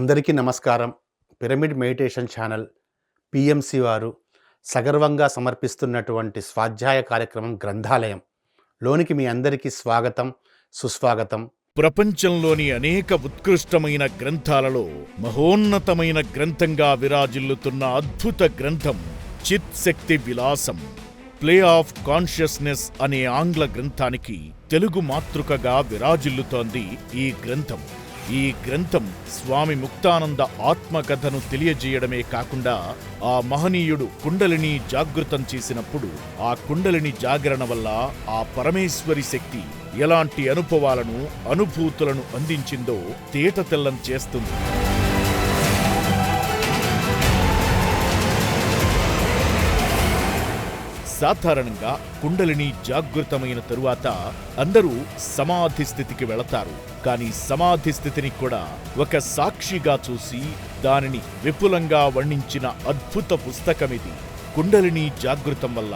అందరికీ నమస్కారం. Pyramid meditation channel PMC వారు సగర్వంగా సమర్పిస్తున్నటువంటి స్వాధ్యాయ కార్యక్రమం గ్రంథాలయం లోనికి మీ అందరికీ స్వాగతం, సుస్వాగతం. ప్రపంచంలోని అనేక ఉత్కృష్టమైన గ్రంథాలలో మహోన్నతమైన గ్రంథంగా విరాజిల్లుతున్న అద్భుత గ్రంథం చిత్ శక్తి విలాసం, ప్లే ఆఫ్ కాన్షియస్నెస్ అనే ఆంగ్ల గ్రంథానికి తెలుగు మాతృకగా విరాజిల్లుతోంది ఈ గ్రంథం. ఈ గ్రంథం స్వామి ముక్తానంద ఆత్మకథను తెలియజేయడమే కాకుండా ఆ మహనీయుడు కుండలిని జాగృతం చేసినప్పుడు ఆ కుండలిని జాగరణ వల్ల ఆ పరమేశ్వరి శక్తి ఎలాంటి అనుభూతులను అందించిందో తేటతెల్లం చేస్తుంది. సాధారణంగా కుండలిని జాగృతమైన తరువాత అందరూ సమాధి స్థితికి వెళతారు. కానీ సమాధి స్థితిని కూడా ఒక సాక్షిగా చూసి దానిని విపులంగా వర్ణించిన అద్భుత పుస్తకమిది. కుండలిని జాగృతం వల్ల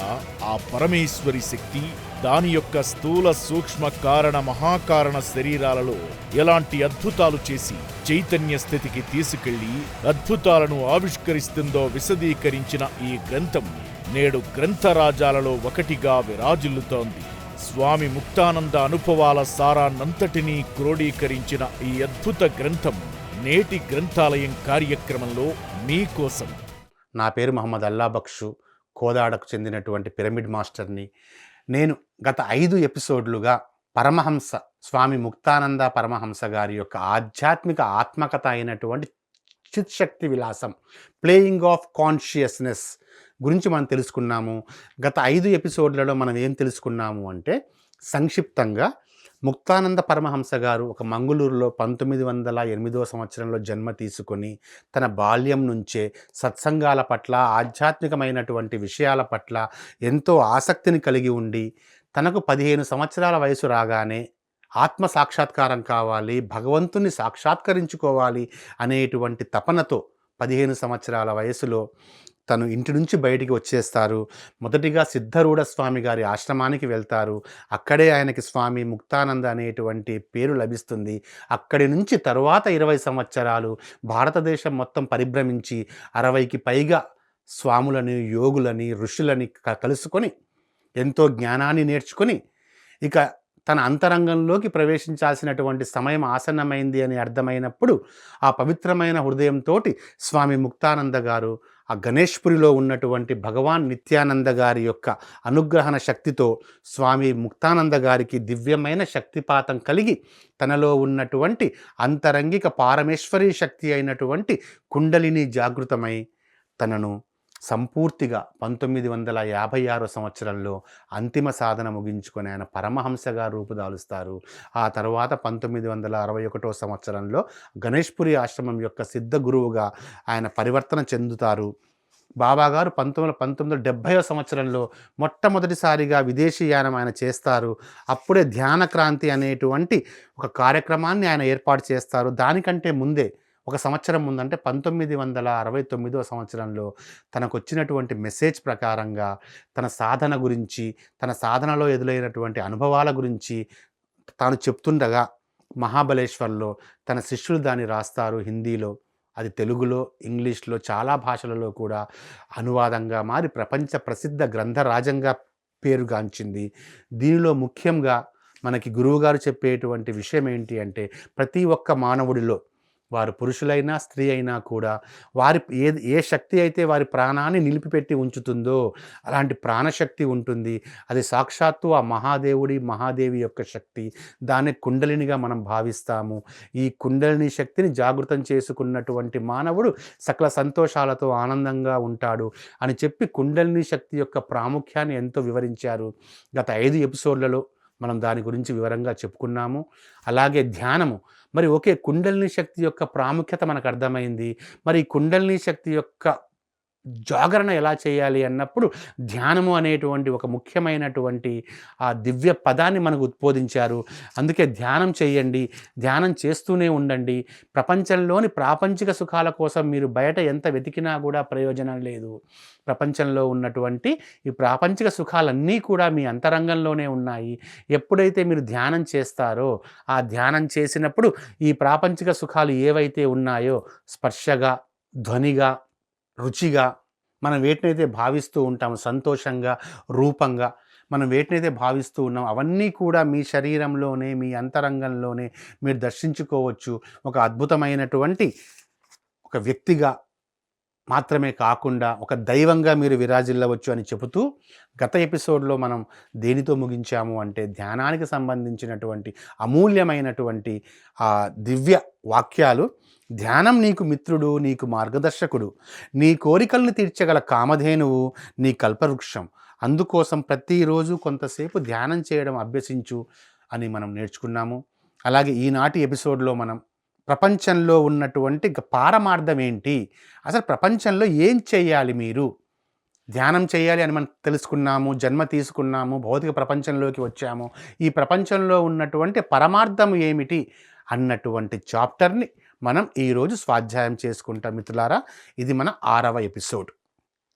ఆ పరమేశ్వరి శక్తి దాని యొక్క స్థూల సూక్ష్మ కారణ మహాకారణ శరీరాలలో ఎలాంటి అద్భుతాలు చేసి చైతన్య స్థితికి తీసుకెళ్లి అద్భుతాలను ఆవిష్కరిస్తుందో విశదీకరించిన ఈ గ్రంథం నేడు గ్రంథరాజాలలో ఒకటిగా విరాజిల్లుతోంది. స్వామి ముక్తానంద అనుభవాల సారాన్నంతటినీ క్రోడీకరించిన ఈ అద్భుత గ్రంథం నేటి గ్రంథాలయం కార్యక్రమంలో మీకోసం. నా పేరు మహమ్మద్ అల్లాబక్షు, కోదాడకు చెందినటువంటి పిరమిడ్ మాస్టర్ని. నేను గత 5 ఎపిసోడ్లుగా పరమహంస స్వామి ముక్తానంద పరమహంస గారి యొక్క ఆధ్యాత్మిక ఆత్మకథ అయినటువంటి చిత్ శక్తి విలాసం, ప్లేయింగ్ ఆఫ్ కాన్షియస్నెస్ గురించి మనం తెలుసుకున్నాము. గత 5 ఎపిసోడ్లలో మనం ఏం తెలుసుకున్నాము అంటే, సంక్షిప్తంగా ముక్తానంద పరమహంస గారు ఒక మంగుళూరులో 1908వ సంవత్సరంలో జన్మ తీసుకొని తన బాల్యం నుంచే సత్సంగాల పట్ల, ఆధ్యాత్మికమైనటువంటి విషయాల పట్ల ఎంతో ఆసక్తిని కలిగి ఉండి, తనకు 15 సంవత్సరాల వయసు రాగానే ఆత్మ సాక్షాత్కారం కావాలి, భగవంతుని సాక్షాత్కరించుకోవాలి అనేటువంటి తపనతో 15 సంవత్సరాల వయసులో తను ఇంటి నుంచి బయటికి వచ్చేస్తారు. మొదటిగా సిద్ధరూఢ స్వామి గారి ఆశ్రమానికి వెళ్తారు. అక్కడే ఆయనకి స్వామి ముక్తానంద అనేటువంటి పేరు లభిస్తుంది. అక్కడి నుంచి తరువాత 20 సంవత్సరాలు భారతదేశం మొత్తం పరిభ్రమించి 60కి పైగా స్వాములని, యోగులని, ఋషులని కలుసుకొని ఎంతో జ్ఞానాన్ని నేర్చుకొని ఇక తన అంతరంగంలోకి ప్రవేశించాల్సినటువంటి సమయం ఆసన్నమైంది అని అర్థమైనప్పుడు ఆ పవిత్రమైన హృదయంతో స్వామి ముక్తానంద గారు ఆ గణేష్పురిలో ఉన్నటువంటి భగవాన్ నిత్యానంద గారి యొక్క అనుగ్రహణ శక్తితో స్వామి ముక్తానంద గారికి దివ్యమైన శక్తిపాతం కలిగి తనలో ఉన్నటువంటి అంతరంగిక పారమేశ్వరీ శక్తి అయినటువంటి కుండలిని జాగృతమై తనను సంపూర్తిగా 1956 సంవత్సరంలో అంతిమ సాధన ముగించుకొని ఆయన పరమహంసగా రూపుదాలుస్తారు. ఆ తర్వాత 1961 సంవత్సరంలో గణేష్పురి ఆశ్రమం యొక్క సిద్ధ గురువుగా ఆయన పరివర్తన చెందుతారు. బాబాగారు 1970వ సంవత్సరంలో మొట్టమొదటిసారిగా విదేశీయానం ఆయన చేస్తారు. అప్పుడే ధ్యాన క్రాంతి అనేటువంటి ఒక కార్యక్రమాన్ని ఆయన ఏర్పాటు చేస్తారు. దానికంటే ముందే ఒక సంవత్సరం ముందంటే 1969వ సంవత్సరంలో తనకు వచ్చినటువంటి మెసేజ్ ప్రకారంగా తన సాధన గురించి, తన సాధనలో ఎదురైనటువంటి అనుభవాల గురించి తాను చెప్తుండగా మహాబలేశ్వర్లో తన శిష్యులు దాన్ని రాస్తారు హిందీలో. అది తెలుగులో, ఇంగ్లీష్లో, చాలా భాషలలో కూడా అనువాదంగా మారి ప్రపంచ ప్రసిద్ధ గ్రంథరాజంగా పేరుగాంచింది. దీనిలో ముఖ్యంగా మనకి గురువుగారు చెప్పేటువంటి విషయం ఏంటి అంటే, ప్రతి ఒక్క మానవుడిలో వారు పురుషులైనా స్త్రీ అయినా కూడా వారి ఏ శక్తి అయితే వారి ప్రాణాన్ని నిలిపిపెట్టి ఉంచుతుందో అలాంటి ప్రాణశక్తి ఉంటుంది. అది సాక్షాత్తు ఆ మహాదేవి యొక్క శక్తి. దాన్ని కుండలినిగా మనం భావిస్తాము. ఈ కుండలిని శక్తిని జాగృతం చేసుకున్నటువంటి మానవుడు సకల సంతోషాలతో ఆనందంగా ఉంటాడు అని చెప్పి కుండలిని శక్తి యొక్క ప్రాముఖ్యాన్ని ఎంతో వివరించారు. గత 5 ఎపిసోడ్లలో మనం దాని గురించి వివరంగా చెప్పుకున్నాము. అలాగే ధ్యానము, మరి కుండలిని శక్తి యొక్క ప్రాముఖ్యత మనకు అర్థమైంది. మరి కుండలిని శక్తి యొక్క జాగరణ ఎలా చేయాలి అన్నప్పుడు ధ్యానము అనేటువంటి ఒక ముఖ్యమైనటువంటి ఆ దివ్య పదాన్ని మనకు ఉద్బోధించారు. అందుకే ధ్యానం చేయండి, ధ్యానం చేస్తూనే ఉండండి. ప్రపంచంలోని ప్రాపంచిక సుఖాల కోసం మీరు బయట ఎంత వెతికినా కూడా ప్రయోజనం లేదు. ప్రపంచంలో ఉన్నటువంటి ఈ ప్రాపంచిక సుఖాలన్నీ కూడా మీ అంతరంగంలోనే ఉన్నాయి. ఎప్పుడైతే మీరు ధ్యానం చేస్తారో, ఆ ధ్యానం చేసినప్పుడు ఈ ప్రాపంచిక సుఖాలు ఏవైతే ఉన్నాయో స్పర్శగా, ధ్వనిగా, రుచిగా మనం వేటినైతే భావిస్తూ ఉంటామో, సంతోషంగా, రూపంగా మనం వేటినైతే భావిస్తూ ఉన్నామో అవన్నీ కూడా మీ శరీరంలోనే, మీ అంతరంగంలోనే మీరు దర్శించుకోవచ్చు. ఒక అద్భుతమైనటువంటి ఒక వ్యక్తిగా మాత్రమే కాకుండా ఒక దైవంగా మీరు విరాజిల్లవచ్చు అని చెబుతూ, గత ఎపిసోడ్లో మనం దేనితో ముగించాము అంటే ధ్యానానికి సంబంధించినటువంటి అమూల్యమైనటువంటి దివ్య వాక్యాలు. ధ్యానం నీకు మిత్రుడు, నీకు మార్గదర్శకుడు, నీ కోరికలను తీర్చగల కామధేనువు, నీ కల్పవృక్షం. అందుకోసం ప్రతిరోజు కొంతసేపు ధ్యానం చేయడం అభ్యసించు అని మనం నేర్చుకున్నాము. అలాగే ఈనాటి ఎపిసోడ్లో మనం ప్రపంచంలో ఉన్నటువంటి పారమార్థం ఏంటి, అసలు ప్రపంచంలో ఏం చేయాలి, మీరు ధ్యానం చేయాలి అని మనం తెలుసుకున్నాము, జన్మ తీసుకున్నాము, భౌతిక ప్రపంచంలోకి వచ్చాము. ఈ ప్రపంచంలో ఉన్నటువంటి పరమార్థం ఏమిటి అన్నటువంటి చాప్టర్ని మనం ఈరోజు స్వాధ్యాయం చేసుకుంటాం మిత్రులారా. ఇది మన 6వ ఎపిసోడ్.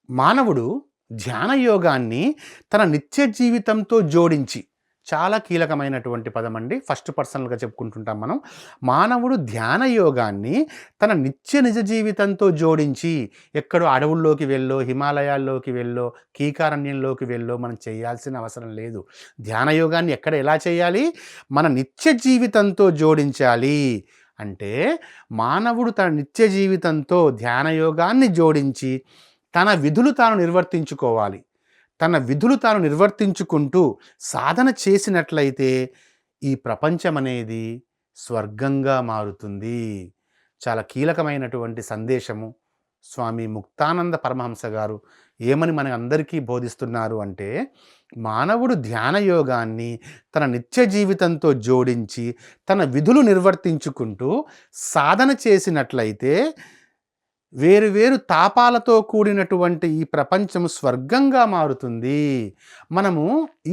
మానవుడు ధ్యాన యోగాన్ని తన నిత్య జీవితంతో జోడించి, చాలా కీలకమైనటువంటి పదం అండి, ఫస్ట్ పర్సనల్గా చెప్పుకుంటుంటాం మనం. మానవుడు ధ్యాన యోగాన్ని తన నిజ జీవితంతో జోడించి, ఎక్కడో అడవుల్లోకి వెళ్ళో, హిమాలయాల్లోకి వెళ్ళో, కీకారణ్యంలోకి వెళ్ళో మనం చేయాల్సిన అవసరం లేదు. ధ్యాన యోగాన్ని ఎక్కడ ఎలా చేయాలి, మన నిత్య జీవితంతో జోడించాలి. అంటే మానవుడు తన నిత్య జీవితంతో ధ్యాన యోగాన్ని జోడించి తన విధులు తాను నిర్వర్తించుకోవాలి. తన విధులు తాను నిర్వర్తించుకుంటూ సాధన చేసినట్లయితే ఈ ప్రపంచం అనేది స్వర్గంగా మారుతుంది. చాలా కీలకమైనటువంటి సందేశము స్వామి ముక్తానంద పరమహంస గారు ఏమని మన అందరికీ బోధిస్తున్నారు అంటే, మానవుడు ధ్యాన యోగాన్ని తన నిత్య జీవితంతో జోడించి తన విధులు నిర్వర్తించుకుంటూ సాధన చేసినట్లయితే వేరు తాపాలతో కూడినటువంటి ఈ ప్రపంచం స్వర్గంగా మారుతుంది. మనము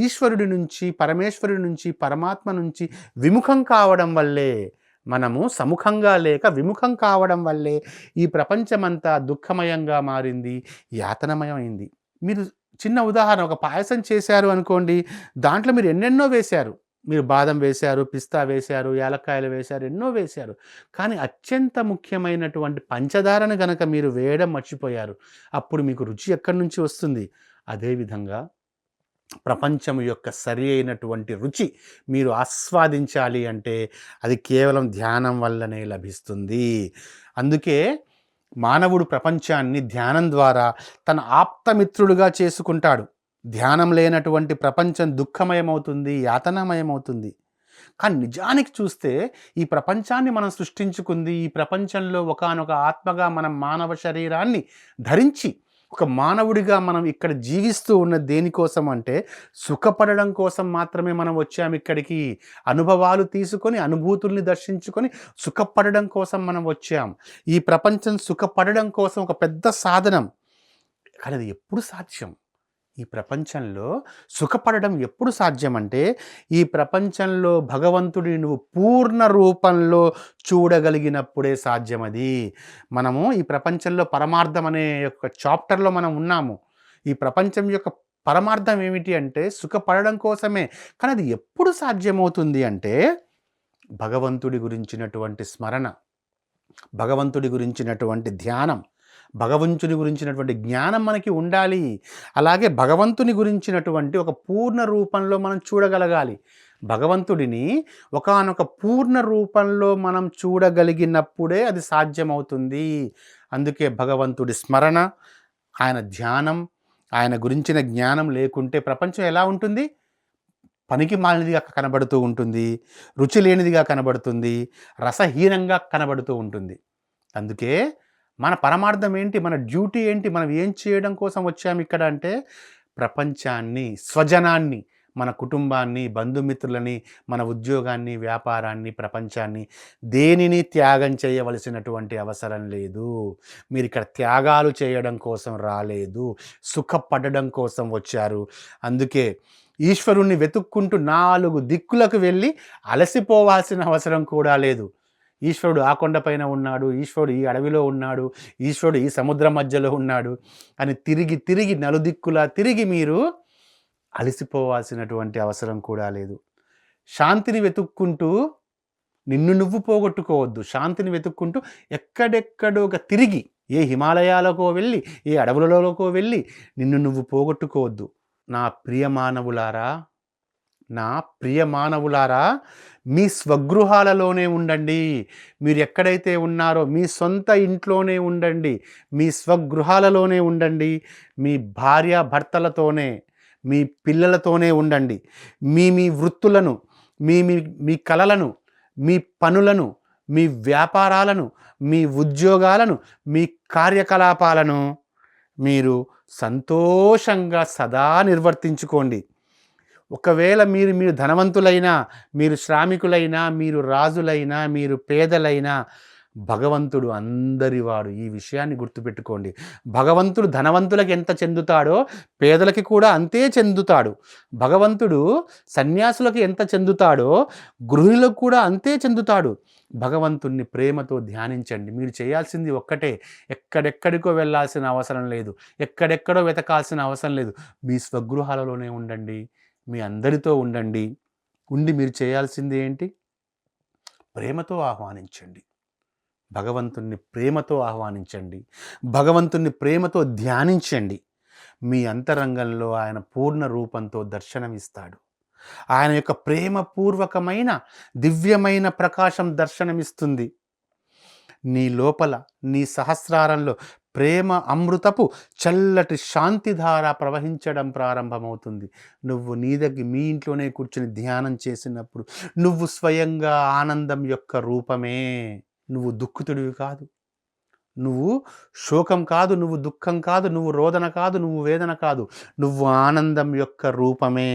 ఈశ్వరుడి నుంచి, పరమేశ్వరుడి నుంచి, పరమాత్మ నుంచి విముఖం కావడం వల్లే, మనము సముఖంగా లేక విముఖం కావడం వల్లే ఈ ప్రపంచమంతా దుఃఖమయంగా మారింది, యాతనమయమైంది. మీరు చిన్న ఉదాహరణ, ఒక పాయసం చేశారు అనుకోండి, దాంట్లో మీరు ఎన్నెన్నో వేశారు. మీరు బాదం వేశారు, పిస్తా వేశారు, యాలక్కాయలు వేశారు, ఎన్నో వేశారు. కానీ అత్యంత ముఖ్యమైనటువంటి పంచదారను గనక మీరు వేయడం మర్చిపోయారు. అప్పుడు మీకు రుచి ఎక్కడి నుంచి వస్తుంది? అదేవిధంగా ప్రపంచం యొక్క సరి అయినటువంటి రుచి మీరు ఆస్వాదించాలి అంటే అది కేవలం ధ్యానం వల్లనే లభిస్తుంది. అందుకే మానవుడు ప్రపంచాన్ని ధ్యానం ద్వారా తన ఆప్తమిత్రుడుగా చేసుకుంటాడు. ధ్యానం లేనటువంటి ప్రపంచం దుఃఖమయమవుతుంది, యాతనామయమవుతుంది. కానీ నిజానికి చూస్తే ఈ ప్రపంచాన్ని మనం సృష్టించుకుంది, ఈ ప్రపంచంలో ఒకానొక ఆత్మగా మనం మానవ శరీరాన్ని ధరించి ఒక మానవుడిగా మనం ఇక్కడ జీవిస్తూ ఉన్న దేనికోసం అంటే సుఖపడడం కోసం మాత్రమే మనం వచ్చాము ఇక్కడికి. అనుభవాలు తీసుకొని, అనుభూతుల్ని దర్శించుకొని సుఖపడడం కోసం మనం వచ్చాం. ఈ ప్రపంచం సుఖపడడం కోసం ఒక పెద్ద సాధనం. కానీ అది ఎప్పుడు సాధ్యం? ఈ ప్రపంచంలో సుఖపడడం ఎప్పుడు సాధ్యం అంటే, ఈ ప్రపంచంలో భగవంతుడిని నువ్వు పూర్ణ రూపంలో చూడగలిగినప్పుడే సాధ్యం అది. మనము ఈ ప్రపంచంలో పరమార్థం అనే యొక్క చాప్టర్లో మనం ఉన్నాము. ఈ ప్రపంచం యొక్క పరమార్థం ఏమిటి అంటే సుఖపడడం కోసమే. కానీ అది ఎప్పుడు సాధ్యమవుతుంది అంటే భగవంతుడి గురించినటువంటి స్మరణ, భగవంతుడి గురించినటువంటి ధ్యానం, భగవంతుని గురించినటువంటి జ్ఞానం మనకి ఉండాలి. అలాగే భగవంతుని గురించినటువంటి ఒక పూర్ణ రూపంలో మనం చూడగలగాలి. భగవంతుడిని ఒకానొక పూర్ణ రూపంలో మనం చూడగలిగినప్పుడే అది సాధ్యమవుతుంది. అందుకే భగవంతుడి స్మరణ, ఆయన ధ్యానం, ఆయన గురించిన జ్ఞానం లేకుంటే ప్రపంచం ఎలా ఉంటుంది? పనికి మాలినదిగా కనబడుతూ ఉంటుంది, రుచి లేనిదిగా కనబడుతుంది, రసహీనంగా కనబడుతూ ఉంటుంది. అందుకే మన పరమార్థం ఏంటి, మన డ్యూటీ ఏంటి, మనం ఏం చేయడం కోసం వచ్చాము ఇక్కడ అంటే ప్రపంచాన్ని, స్వజనాన్ని, మన కుటుంబాన్ని, బంధుమిత్రులని, మన ఉద్యోగాన్ని, వ్యాపారాన్ని, ప్రపంచాన్ని దేనిని త్యాగం చేయవలసినటువంటి అవసరం లేదు. మీరు ఇక్కడ త్యాగాలు చేయడం కోసం రాలేదు, సుఖపడడం కోసం వచ్చారు. అందుకే ఈశ్వరుణ్ణి వెతుక్కుంటూ 4 దిక్కులకు వెళ్ళి అలసిపోవాల్సిన అవసరం కూడా లేదు. ఈశ్వరుడు ఆ కొండపైన ఉన్నాడు, ఈశ్వరుడు ఈ అడవిలో ఉన్నాడు, ఈశ్వరుడు ఈ సముద్రం మధ్యలో ఉన్నాడు అని తిరిగి తిరిగి నలుదిక్కులా తిరిగి మీరు అలసిపోవాల్సినటువంటి అవసరం కూడా లేదు. శాంతిని వెతుక్కుంటూ నిన్ను నువ్వు పోగొట్టుకోవద్దు. శాంతిని వెతుక్కుంటూ ఎక్కడెక్కడోగా తిరిగి ఏ హిమాలయాలకో వెళ్ళి, ఏ అడవులలోకో వెళ్ళి నిన్ను నువ్వు పోగొట్టుకోవద్దు. నా ప్రియ మానవులారా, మీ స్వగృహాలలోనే ఉండండి. మీరు ఎక్కడైతే ఉన్నారో మీ సొంత ఇంట్లోనే ఉండండి, మీ స్వగృహాలలోనే ఉండండి. మీ భార్య భర్తలతోనే, మీ పిల్లలతోనే ఉండండి. మీ మీ వృత్తులను, మీ మీ మీ కలలను, మీ పనులను, మీ వ్యాపారాలను, మీ ఉద్యోగాలను, మీ కార్యకలాపాలను మీరు సంతోషంగా సదా నిర్వర్తించుకోండి. ఒకవేళ మీరు ధనవంతులైనా, మీరు శ్రామికులైనా, మీరు రాజులైనా, మీరు పేదలైనా, భగవంతుడు అందరివాడు. ఈ విషయాన్ని గుర్తుపెట్టుకోండి. భగవంతుడు ధనవంతులకు ఎంత చెందుతాడో పేదలకి కూడా అంతే చెందుతాడు. భగవంతుడు సన్యాసులకు ఎంత చెందుతాడో గృహిణులకు కూడా అంతే చెందుతాడు. భగవంతుణ్ణి ప్రేమతో ధ్యానించండి. మీరు చేయాల్సింది ఒక్కటే, ఎక్కడెక్కడికో వెళ్ళాల్సిన అవసరం లేదు, ఎక్కడెక్కడో వెతకాల్సిన అవసరం లేదు. మీ స్వగృహాలలోనే ఉండండి, మీ అందరితో ఉండండి. ఉండి మీరు చేయాల్సింది ఏంటి? ప్రేమతో ఆహ్వానించండి. భగవంతుణ్ణి ప్రేమతో ఆహ్వానించండి. భగవంతుణ్ణి ప్రేమతో ధ్యానించండి. మీ అంతరంగంలో ఆయన పూర్ణ రూపంతో దర్శనమిస్తాడు. ఆయన యొక్క ప్రేమపూర్వకమైన దివ్యమైన ప్రకాశం దర్శనమిస్తుంది. నీ లోపల, నీ సహస్రారంలో ప్రేమ అమృతపు చల్లటి శాంతిధార ప్రవహించడం ప్రారంభమవుతుంది. నువ్వు మీ ఇంట్లోనే కూర్చొని ధ్యానం చేసినప్పుడు నువ్వు స్వయంగా ఆనందం యొక్క రూపమే. నువ్వు దుఃఖితుడివి కాదు, నువ్వు శోకం కాదు, నువ్వు దుఃఖం కాదు, నువ్వు రోదన కాదు, నువ్వు వేదన కాదు, నువ్వు ఆనందం యొక్క రూపమే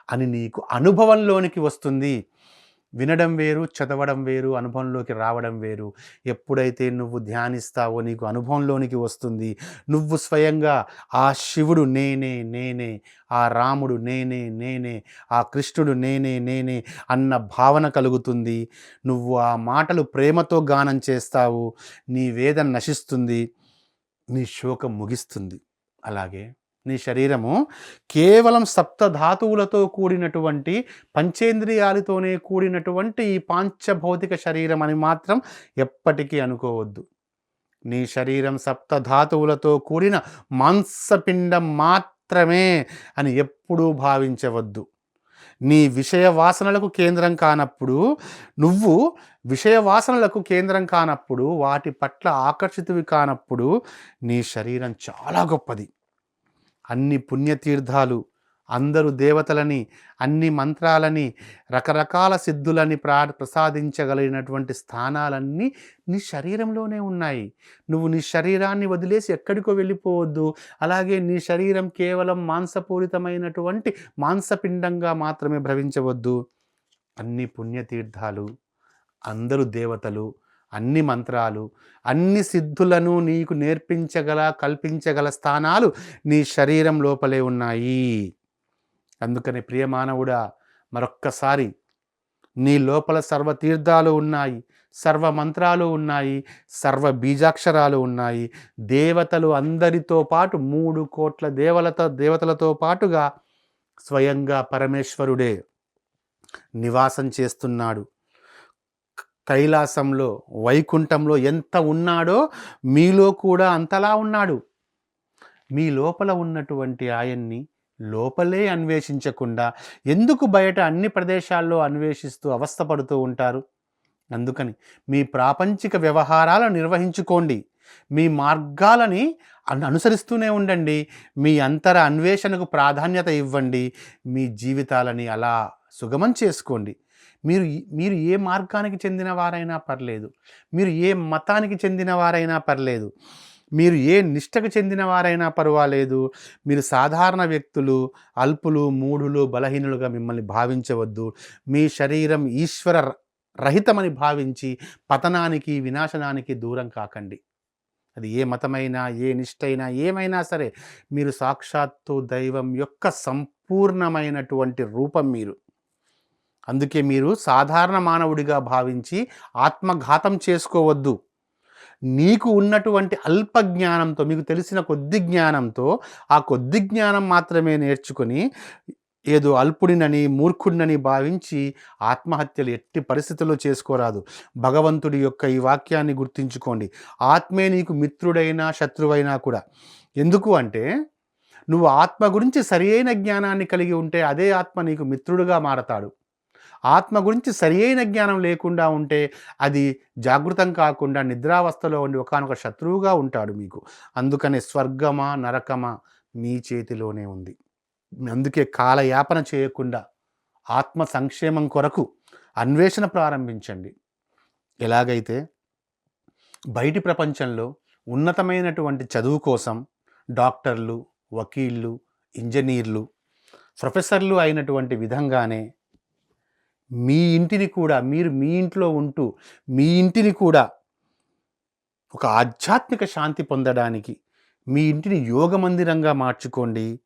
అని నీకు అనుభవంలోనికి వస్తుంది. వినడం వేరు, చదవడం వేరు, అనుభవంలోకి రావడం వేరు. ఎప్పుడైతే నువ్వు ధ్యానిస్తావో నీకు అనుభవంలోనికి వస్తుంది. నువ్వు స్వయంగా ఆ శివుడు నేనే నేనే, ఆ రాముడు నేనే నేనే, ఆ కృష్ణుడు నేనే నేనే అన్న భావన కలుగుతుంది. నువ్వు ఆ మాటలు ప్రేమతో గానం చేస్తావు. నీ వేదన నశిస్తుంది, నీ శోకం ముగిస్తుంది. అలాగే నీ శరీరము కేవలం సప్తధాతువులతో కూడినటువంటి, పంచేంద్రియాలతోనే కూడినటువంటి ఈ పాంచభౌతిక శరీరం అని మాత్రం ఎప్పటికీ అనుకోవద్దు. నీ శరీరం సప్తధాతువులతో కూడిన మాంసపిండం మాత్రమే అని ఎప్పుడూ భావించవద్దు. నీ విషయ వాసనలకు కేంద్రం కానప్పుడు, నువ్వు విషయ వాసనలకు కేంద్రం కానప్పుడు, వాటి పట్ల ఆకర్షితువి కానప్పుడు నీ శరీరం చాలా గొప్పది. అన్ని పుణ్యతీర్థాలు, అందరు దేవతలని, అన్ని మంత్రాలని, రకరకాల సిద్ధులని ప్రసాదించగలిగినటువంటి స్థానాలన్నీ నీ శరీరంలోనే ఉన్నాయి. నువ్వు నీ శరీరాన్ని వదిలేసి ఎక్కడికో వెళ్ళిపోవద్దు. అలాగే నీ శరీరం కేవలం మాంసపూరితమైనటువంటి మాంసపిండంగా మాత్రమే భ్రవించవద్దు. అన్ని పుణ్యతీర్థాలు, అందరు దేవతలు, అన్ని మంత్రాలు, అన్ని సిద్ధులను నీకు కల్పించగల స్థానాలు నీ శరీరం లోపలే ఉన్నాయి. అందుకని ప్రియమానవుడా, మరొక్కసారి నీ లోపల సర్వ తీర్థాలు ఉన్నాయి, సర్వ మంత్రాలు ఉన్నాయి, సర్వ బీజాక్షరాలు ఉన్నాయి. దేవతలు అందరితో పాటు 3 కోట్ల దేవతలతో పాటుగా స్వయంగా పరమేశ్వరుడే నివాసం చేస్తున్నాడు. కైలాసంలో, వైకుంఠంలో ఎంత ఉన్నాడో మీలో కూడా అంతలా ఉన్నాడు. మీ లోపల ఉన్నటువంటి ఆయన్ని లోపలే అన్వేషించకుండా ఎందుకు బయట అన్ని ప్రదేశాల్లో అన్వేషిస్తూ అవస్థపడుతూ ఉంటారు? అందుకని మీ ప్రాపంచిక వ్యవహారాలను నిర్వహించుకోండి. మీ మార్గాలని అనుసరిస్తూనే ఉండండి. మీ అంతర అన్వేషణకు ప్రాధాన్యత ఇవ్వండి. మీ జీవితాలని అలా సుగమం చేసుకోండి. మీరు ఏ మార్గానికి చెందిన వారైనా పర్లేదు, మీరు ఏ మతానికి చెందిన వారైనా పర్లేదు, మీరు ఏ నిష్టకు చెందిన వారైనా పర్వాలేదు, మీరు సాధారణ వ్యక్తులు, అల్పులు, మూఢులు, బలహీనులుగా మిమ్మల్ని భావించవద్దు. మీ శరీరం ఈశ్వర రహితమని భావించి పతనానికి, వినాశనానికి దూరం కాకండి. అది ఏ మతమైనా, ఏ నిష్టైనా, ఏమైనా సరే మీరు సాక్షాత్తు దైవం యొక్క సంపూర్ణమైనటువంటి రూపం మీరు. అందుకే మీరు సాధారణ మానవుడిగా భావించి ఆత్మఘాతం చేసుకోవద్దు. నీకు ఉన్నటువంటి అల్ప జ్ఞానంతో, మీకు తెలిసిన కొద్ది జ్ఞానంతో, ఆ కొద్ది జ్ఞానం మాత్రమే నేర్చుకొని ఏదో అల్పుడినని, మూర్ఖుడినని భావించి ఆత్మహత్యలు ఎట్టి పరిస్థితుల్లో చేసుకోరాదు. భగవంతుడి యొక్క ఈ వాక్యాన్ని గుర్తుంచుకోండి. ఆత్మే నీకు మిత్రుడైనా శత్రువైనా కూడా. ఎందుకు అంటే నువ్వు ఆత్మ గురించి సరియైన జ్ఞానాన్ని కలిగి ఉంటే అదే ఆత్మ నీకు మిత్రుడుగా మారతాడు. ఆత్మ గురించి సరియైన జ్ఞానం లేకుండా ఉంటే అది జాగృతం కాకుండా నిద్రావస్థలో ఉండి ఒకానొక శత్రువుగా ఉంటాడు మీకు. అందుకనే స్వర్గమా నరకమా మీ చేతిలోనే ఉంది. అందుకే కాలయాపన చేయకుండా ఆత్మ సంక్షేమం కొరకు అన్వేషణ ప్రారంభించండి. ఎలాగైతే బయటి ప్రపంచంలో ఉన్నతమైనటువంటి చదువు కోసం డాక్టర్లు, వకీళ్ళు, ఇంజనీర్లు, ప్రొఫెసర్లు అయినటువంటి విధంగానే మీ ఇంటిని కూడా, మీరు మీ ఇంట్లో ఉంటూ మీ ఇంటిని కూడా ఒక ఆధ్యాత్మిక శాంతి పొందడానికి మీ ఇంటిని యోగ మందిరంగా మార్చుకోండి.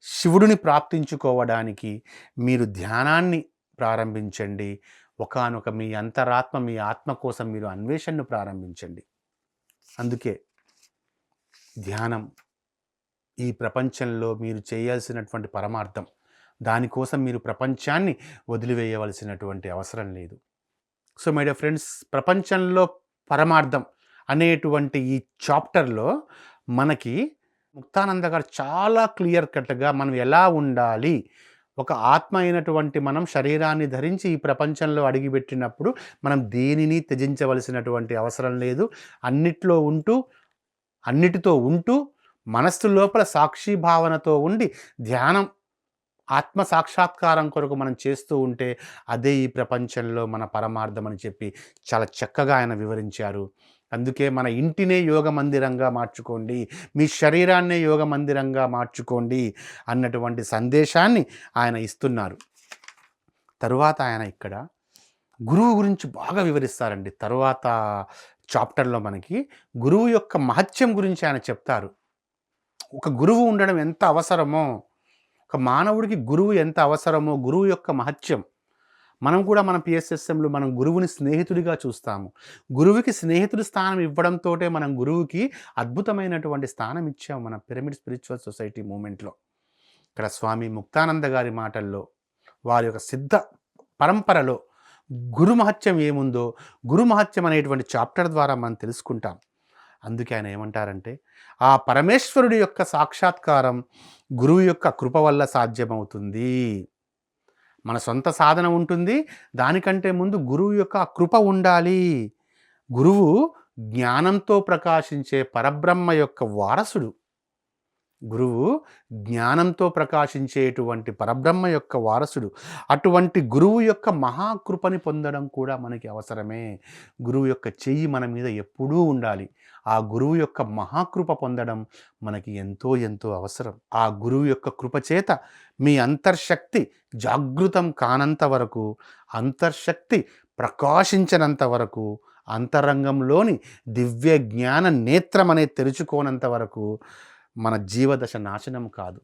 శివుడిని ప్రాప్తించుకోవడానికి మీరు ధ్యానాన్ని ప్రారంభించండి. ఒకానొక మీ అంతరాత్మ, మీ ఆత్మ కోసం మీరు అన్వేషణను ప్రారంభించండి. అందుకే ధ్యానం ఈ ప్రపంచంలో మీరు చేయాల్సినటువంటి పరమార్థం. దానికోసం మీరు ప్రపంచాన్ని వదిలివేయవలసినటువంటి అవసరం లేదు. సో మై డియర్ ఫ్రెండ్స్, ప్రపంచంలో పరమార్థం అనేటువంటి ఈ చాప్టర్లో మనకి ముక్తానంద గారు చాలా క్లియర్ కట్గా మనం ఎలా ఉండాలి, ఒక ఆత్మ అయినటువంటి మనం శరీరాన్ని ధరించి ఈ ప్రపంచంలో అడుగుపెట్టినప్పుడు మనం దేనిని త్యజించవలసినటువంటి అవసరం లేదు. అన్నిటితో ఉంటూ మనస్సు లోపల సాక్షి భావనతో ఉండి ధ్యానం, ఆత్మ సాక్షాత్కారం కొరకు మనం చేస్తూ ఉంటే అదే ఈ ప్రపంచంలో మన పరమార్థం అని చెప్పి చాలా చక్కగా ఆయన వివరించారు. అందుకే మన ఇంటినే యోగ మందిరంగా మార్చుకోండి, మీ శరీరాన్నే యోగ మందిరంగా మార్చుకోండి అన్నటువంటి సందేశాన్ని ఆయన ఇస్తున్నారు. తరువాత ఆయన ఇక్కడ గురువు గురించి బాగా వివరిస్తారండి. తరువాత చాప్టర్లో మనకి గురువు యొక్క మహత్యం గురించి ఆయన చెప్తారు. ఒక గురువు ఉండడం ఎంత అవసరమో, ఒక మానవుడికి గురువు ఎంత అవసరమో, గురువు యొక్క మహత్యం. మనం కూడా మన పిఎస్ఎస్ఎంలో మనం గురువుని స్నేహితుడిగా చూస్తాము. గురువుకి స్నేహితుడి స్థానం ఇవ్వడంతో మనం గురువుకి అద్భుతమైనటువంటి స్థానం ఇచ్చాము మన పిరమిడ్ స్పిరిచువల్ సొసైటీ మూమెంట్లో. ఇక్కడ స్వామి ముక్తానంద గారి మాటల్లో, వారి యొక్క సిద్ధ పరంపరలో గురు మహత్యం ఏముందో, గురు మహత్యం అనేటువంటి చాప్టర్ ద్వారా మనం తెలుసుకుంటాం. అందుకే ఆయన ఏమంటారంటే, ఆ పరమేశ్వరుడి యొక్క సాక్షాత్కారం గురువు యొక్క కృప వల్ల సాధ్యమవుతుంది. మన సొంత సాధన ఉంటుంది, దానికంటే ముందు గురువు యొక్క కృప ఉండాలి. గురువు జ్ఞానంతో ప్రకాశించే పరబ్రహ్మ యొక్క వారసుడు. గురువు జ్ఞానంతో ప్రకాశించేటువంటి పరబ్రహ్మ యొక్క వారసుడు. అటువంటి గురువు యొక్క మహాకృపని పొందడం కూడా మనకి అవసరమే. గురువు యొక్క చెయ్యి మన మీద ఎప్పుడూ ఉండాలి. ఆ గురువు యొక్క మహాకృప పొందడం మనకి ఎంతో ఎంతో అవసరం. ఆ గురువు యొక్క కృప చేత మీ అంతర్శక్తి జాగృతం కానంత వరకు, అంతర్శక్తి ప్రకాశించనంత వరకు, అంతరంగంలోని దివ్య జ్ఞాన నేత్రం అనేది తెరుచుకోనంత వరకు మన జీవదశ నాశనం కాదు.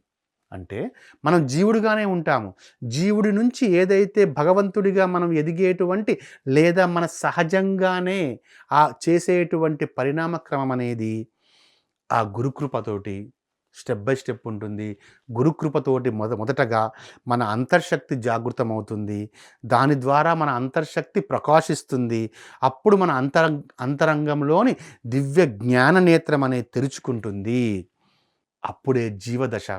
అంటే మనం జీవుడిగానే ఉంటాము. జీవుడి నుంచి ఏదైతే భగవంతుడిగా మనం ఎదిగేటువంటి, లేదా మన సహజంగానే ఆ చేసేటువంటి పరిణామక్రమం అనేది ఆ గురుకృపతోటి స్టెప్ బై స్టెప్ ఉంటుంది. గురుకృపతోటి మొదటగా మన అంతర్శక్తి జాగృతమవుతుంది. దాని ద్వారా మన అంతర్శక్తి ప్రకాశిస్తుంది. అప్పుడు మన అంతరంగంలోని దివ్య జ్ఞాన నేత్రం అనేది తెరుచుకుంటుంది. అప్పుడే జీవదశ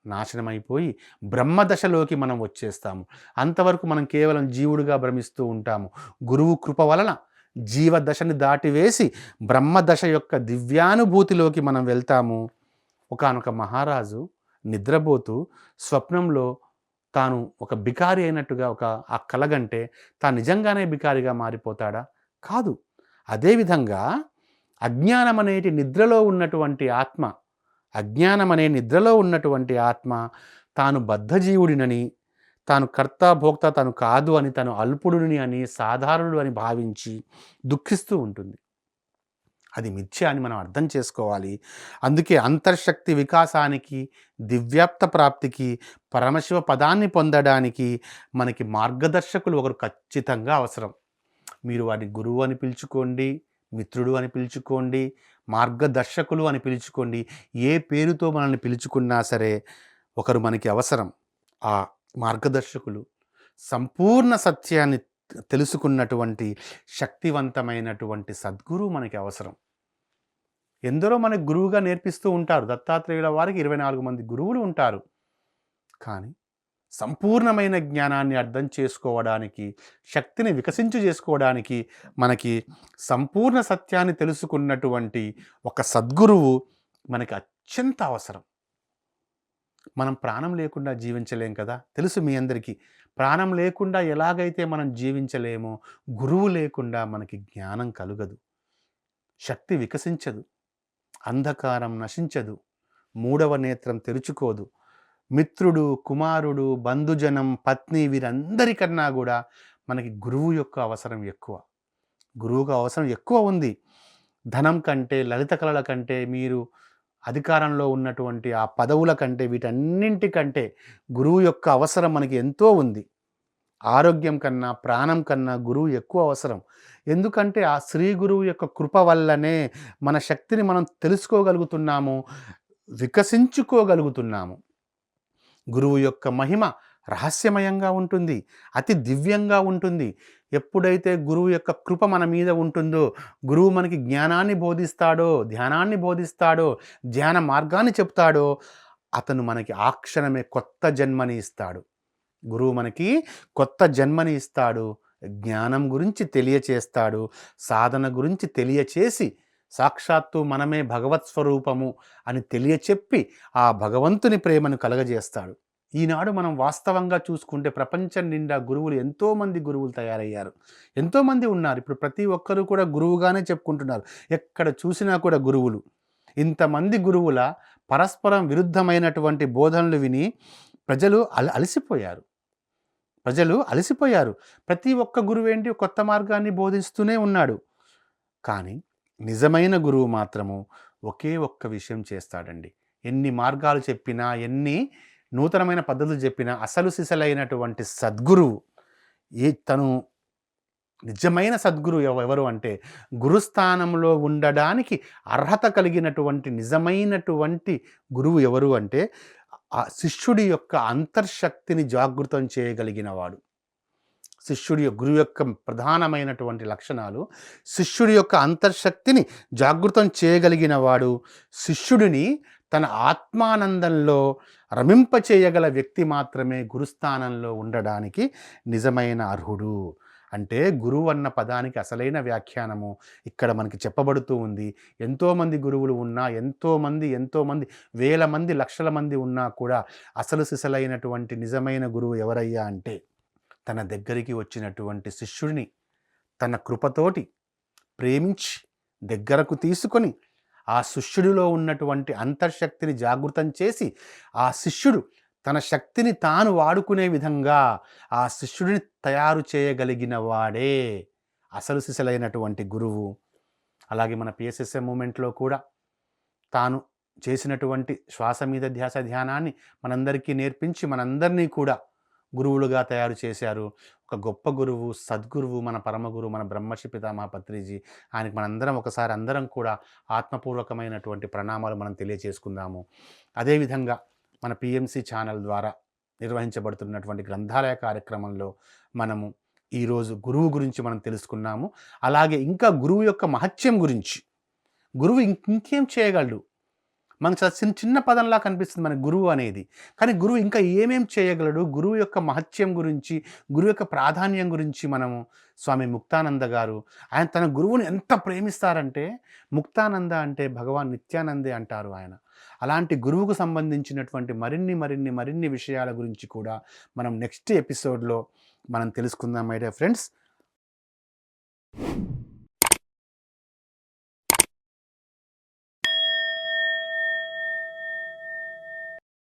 నాశనమైపోయి బ్రహ్మదశలోకి మనం వచ్చేస్తాము. అంతవరకు మనం కేవలం జీవుడిగా భ్రమిస్తూ ఉంటాము. గురువు కృప వలన జీవదశని దాటివేసి బ్రహ్మదశ యొక్క దివ్యానుభూతిలోకి మనం వెళ్తాము. ఒకానొక మహారాజు నిద్రపోతూ స్వప్నంలో తాను ఒక బికారి అయినట్టుగా ఆ కలగంటే తాను నిజంగానే బికారిగా మారిపోతాడా? కాదు. అదేవిధంగా అజ్ఞానం అనేటి నిద్రలో ఉన్నటువంటి ఆత్మ, అజ్ఞానం అనే నిద్రలో ఉన్నటువంటి ఆత్మ తాను బద్ధజీవుడినని, తాను కర్త భోక్త తాను కాదు అని, తను అల్పుడుని అని, సాధారణుడు అని భావించి దుఃఖిస్తూ ఉంటుంది. అది మిథ్య అని మనం అర్థం చేసుకోవాలి. అందుకే అంతర్శక్తి వికాసానికి, దివ్యాప్త ప్రాప్తికి, పరమశివ పదాన్ని పొందడానికి మనకి మార్గదర్శకులు ఒకరు ఖచ్చితంగా అవసరం. మీరు వారిని గురువు అని పిలుచుకోండి, మిత్రుడు అని పిలుచుకోండి, మార్గదర్శకులు అని పిలుచుకోండి, ఏ పేరుతో మనల్ని పిలుచుకున్నా సరే ఒకరు మనకి అవసరం. ఆ మార్గదర్శకులు సంపూర్ణ సత్యాన్ని తెలుసుకున్నటువంటి శక్తివంతమైనటువంటి సద్గురువు మనకి అవసరం. ఎందరో మనకి గురువుగా నేర్పిస్తూ ఉంటారు. దత్తాత్రేయుల వారికి 24 మంది గురువులు ఉంటారు. కానీ సంపూర్ణమైన జ్ఞానాన్ని అర్థం చేసుకోవడానికి, శక్తిని వికసించు చేసుకోవడానికి మనకి సంపూర్ణ సత్యాన్ని తెలుసుకున్నటువంటి ఒక సద్గురువు మనకి అత్యంత అవసరం. మనం ప్రాణం లేకుండా జీవించలేం కదా, తెలుసు మీ అందరికీ. ప్రాణం లేకుండా ఎలాగైతే మనం జీవించలేమో, గురువు లేకుండా మనకి జ్ఞానం కలుగదు, శక్తి వికసించదు, అంధకారం నశించదు, మూడవ నేత్రం తెరుచుకోదు. మిత్రుడు, కుమారుడు, బంధుజనం, పత్ని వీరందరికన్నా కూడా మనకి గురువు యొక్క అవసరం ఎక్కువ. గురువుకు అవసరం ఎక్కువ ఉంది. ధనం కంటే, లలిత కళల కంటే, మీరు అధికారంలో ఉన్నటువంటి ఆ పదవుల కంటే, వీటన్నింటికంటే గురువు యొక్క అవసరం మనకి ఎంతో ఉంది. ఆరోగ్యం కన్నా, ప్రాణం కన్నా గురువు ఎక్కువ అవసరం. ఎందుకంటే ఆ శ్రీ గురువు యొక్క కృప వల్లనే మన శక్తిని మనం తెలుసుకోగలుగుతున్నాము, వికసించుకోగలుగుతున్నాము. గురువు యొక్క మహిమ రహస్యమయంగా ఉంటుంది, అతి దివ్యంగా ఉంటుంది. ఎప్పుడైతే గురువు యొక్క కృప మన మీద ఉంటుందో, గురువు మనకి జ్ఞానాన్ని బోధిస్తాడో, ధ్యానాన్ని బోధిస్తాడో, ధ్యాన మార్గాన్ని చెప్తాడో, అతను మనకి ఆ క్షణమే కొత్త జన్మని ఇస్తాడు. గురువు మనకి కొత్త జన్మని ఇస్తాడు, జ్ఞానం గురించి తెలియచేస్తాడు, సాధన గురించి తెలియచేసి సాక్షాత్తు మనమే భగవత్ స్వరూపము అని తెలియచెప్పి ఆ భగవంతుని ప్రేమను కలగజేస్తాడు. ఈనాడు మనం వాస్తవంగా చూసుకుంటే ప్రపంచం నిండా గురువులు, ఎంతోమంది గురువులు తయారయ్యారు, ఎంతోమంది ఉన్నారు. ఇప్పుడు ప్రతి ఒక్కరూ కూడా గురువుగానే చెప్పుకుంటున్నారు. ఎక్కడ చూసినా కూడా గురువులు. ఇంతమంది గురువుల పరస్పరం విరుద్ధమైనటువంటి బోధనలు విని ప్రజలు అలసిపోయారు. ప్రతి ఒక్క గురువేంటి కొత్త మార్గాన్ని బోధిస్తూనే ఉన్నాడు. కానీ నిజమైన గురువు మాత్రము ఒకే ఒక్క విషయం చేస్తాడండి. ఎన్ని మార్గాలు చెప్పినా, ఎన్ని నూతనమైన పద్ధతులు చెప్పినా, అసలు సిసలైనటువంటి సద్గురువు తను నిజమైన సద్గురువు ఎవరు అంటే, గురుస్థానంలో ఉండడానికి అర్హత కలిగినటువంటి నిజమైనటువంటి గురువు ఎవరు అంటే, ఆ శిష్యుడి యొక్క అంతర్శక్తిని జాగృతం చేయగలిగినవాడు. గురువు యొక్క ప్రధానమైనటువంటి లక్షణాలు, శిష్యుడి యొక్క అంతర్శక్తిని జాగృతం చేయగలిగిన వాడు, శిష్యుడిని తన ఆత్మానందంలో రమింపచేయగల వ్యక్తి మాత్రమే గురుస్థానంలో ఉండడానికి నిజమైన అర్హుడు. అంటే గురువు అన్న పదానికి అసలైన వ్యాఖ్యానము ఇక్కడ మనకి చెప్పబడుతూ ఉంది. ఎంతోమంది గురువులు ఉన్నా, ఎంతోమంది వేల మంది, లక్షల మంది ఉన్నా కూడా అసలు సిసలైనటువంటి నిజమైన గురువు ఎవరయ్యా అంటే, తన దగ్గరికి వచ్చినటువంటి శిష్యుడిని తన కృపతోటి ప్రేమించి దగ్గరకు తీసుకొని, ఆ శిష్యుడిలో ఉన్నటువంటి అంతర్శక్తిని జాగృతం చేసి, ఆ శిష్యుడు తన శక్తిని తాను వాడుకునే విధంగా ఆ శిష్యుడిని తయారు చేయగలిగిన వాడే అసలు సిసలైనటువంటి గురువు. అలాగే మన పిఎస్ఎస్ఎం మూమెంట్లో కూడా తాను చేసినటువంటి శ్వాస మీద ధ్యాస ధ్యానాన్ని మనందరికీ నేర్పించి మనందరినీ కూడా గురువులుగా తయారు చేశారు. ఒక గొప్ప గురువు, సద్గురువు, మన పరమగురు, మన బ్రహ్మర్షి పితామహ పత్రిజీ. ఆయనకి మనందరం ఒకసారి అందరం కూడా ఆత్మపూర్వకమైనటువంటి ప్రణామాలు మనం తెలియచేసుకుందాము. అదేవిధంగా మన పిఎంసి ఛానల్ ద్వారా నిర్వహించబడుతున్నటువంటి గ్రంథాలయ కార్యక్రమంలో మనము ఈరోజు గురువు గురించి మనం తెలుసుకున్నాము. అలాగే ఇంకా గురువు యొక్క మహత్యం గురించి, గురువు ఇంకేం చేయగలడు, మనకు చాలా చిన్న పదంలా కనిపిస్తుంది మన గురువు అనేది. కానీ గురువు ఇంకా ఏమేం చేయగలడు, గురువు యొక్క మహత్యం గురించి, గురువు యొక్క ప్రాధాన్యం గురించి మనము స్వామి ముక్తానంద గారు, ఆయన తన గురువుని ఎంత ప్రేమిస్తారంటే, ముక్తానంద అంటే భగవాన్ నిత్యానందే అంటారు ఆయన. అలాంటి గురువుకు సంబంధించినటువంటి మరిన్ని విషయాల గురించి కూడా మనం నెక్స్ట్ ఎపిసోడ్లో మనం తెలుసుకుందాం మై డియర్ ఫ్రెండ్స్.